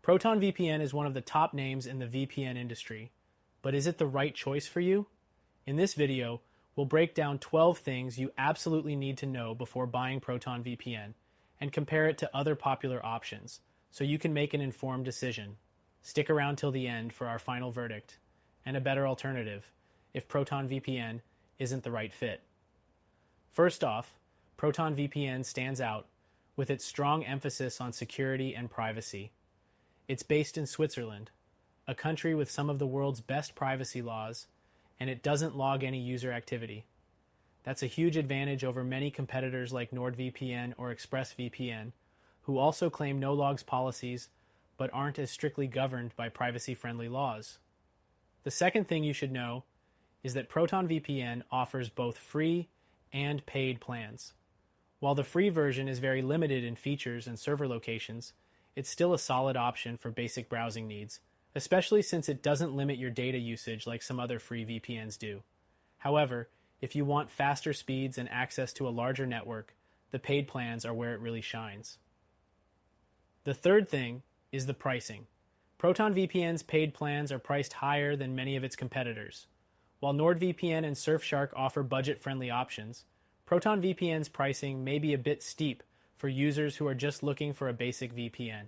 ProtonVPN is one of the top names in the VPN industry, but is it the right choice for you? In this video, we'll break down 12 things you absolutely need to know before buying ProtonVPN and compare it to other popular options so you can make an informed decision. Stick around till the end for our final verdict and a better alternative if ProtonVPN isn't the right fit. First off, ProtonVPN stands out with its strong emphasis on security and privacy. It's based in Switzerland, a country with some of the world's best privacy laws, and it doesn't log any user activity. That's a huge advantage over many competitors like NordVPN or ExpressVPN, who also claim no logs policies but aren't as strictly governed by privacy-friendly laws. The second thing you should know is that ProtonVPN offers both free and paid plans. While the free version is very limited in features and server locations, it's still a solid option for basic browsing needs, especially since it doesn't limit your data usage like some other free VPNs do. However, if you want faster speeds and access to a larger network, the paid plans are where it really shines. The third thing is the pricing. ProtonVPN's paid plans are priced higher than many of its competitors. While NordVPN and Surfshark offer budget-friendly options, ProtonVPN's pricing may be a bit steep for users who are just looking for a basic VPN.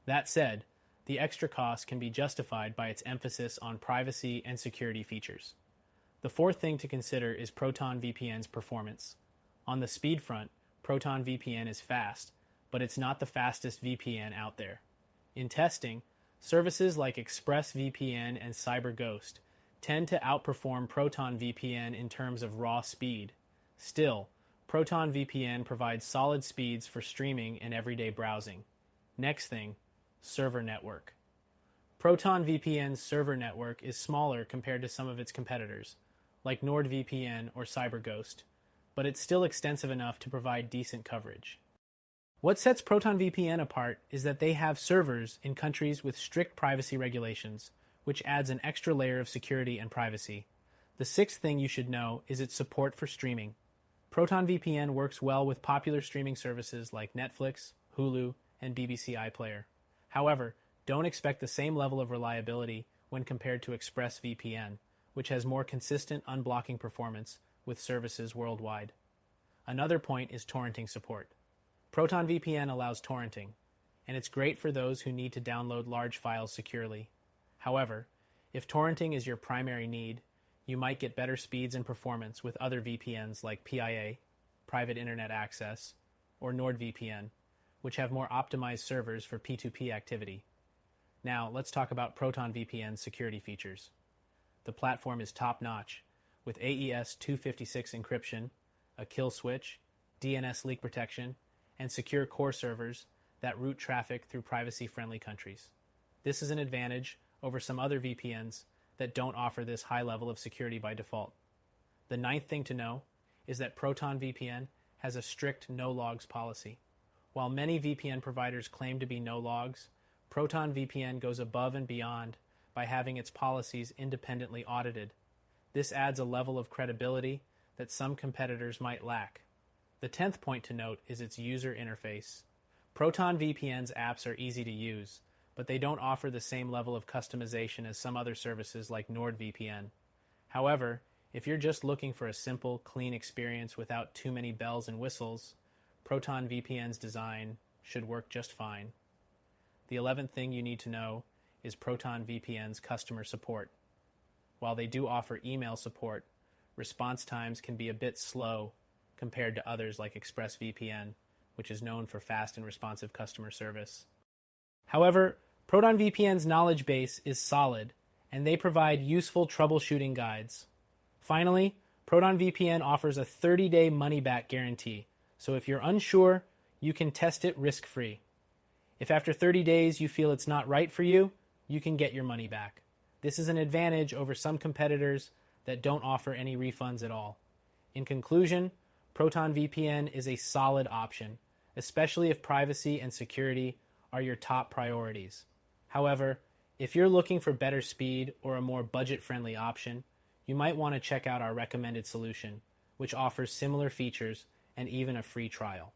That said, the extra cost can be justified by its emphasis on privacy and security features. The fourth thing to consider is ProtonVPN's performance. On the speed front, ProtonVPN is fast, but it's not the fastest VPN out there. In testing, services like ExpressVPN and CyberGhost tend to outperform ProtonVPN in terms of raw speed. Still, ProtonVPN provides solid speeds for streaming and everyday browsing. Next thing, server network. ProtonVPN's server network is smaller compared to some of its competitors, like NordVPN or CyberGhost, but it's still extensive enough to provide decent coverage. What sets ProtonVPN apart is that they have servers in countries with strict privacy regulations, which adds an extra layer of security and privacy. The sixth thing you should know is its support for streaming. ProtonVPN works well with popular streaming services like Netflix, Hulu, and BBC iPlayer. However, don't expect the same level of reliability when compared to ExpressVPN, which has more consistent unblocking performance with services worldwide. Another point is torrenting support. ProtonVPN allows torrenting, and it's great for those who need to download large files securely. However, if torrenting is your primary need, you might get better speeds and performance with other VPNs like PIA, Private Internet Access, or NordVPN, which have more optimized servers for P2P activity. Now, let's talk about ProtonVPN's security features. The platform is top-notch, with AES 256 encryption, a kill switch, DNS leak protection, and secure core servers that route traffic through privacy-friendly countries. This is an advantage over some other VPNs that don't offer this high level of security by default. The ninth thing to know is that ProtonVPN has a strict no-logs policy. While many VPN providers claim to be no-logs, ProtonVPN goes above and beyond by having its policies independently audited. This adds a level of credibility that some competitors might lack. The 10th point to note is its user interface. ProtonVPN's apps are easy to use, but they don't offer the same level of customization as some other services like NordVPN. However, if you're just looking for a simple, clean experience without too many bells and whistles, ProtonVPN's design should work just fine. The 11th thing you need to know is ProtonVPN's customer support. While they do offer email support, response times can be a bit slow compared to others like ExpressVPN, which is known for fast and responsive customer service. However, ProtonVPN's knowledge base is solid, and they provide useful troubleshooting guides. Finally, ProtonVPN offers a 30-day money-back guarantee, so if you're unsure, you can test it risk-free. If after 30 days you feel it's not right for you, you can get your money back. This is an advantage over some competitors that don't offer any refunds at all. In conclusion, ProtonVPN is a solid option, especially if privacy and security are your top priorities. However, if you're looking for better speed or a more budget-friendly option, you might want to check out our recommended solution, which offers similar features and even a free trial.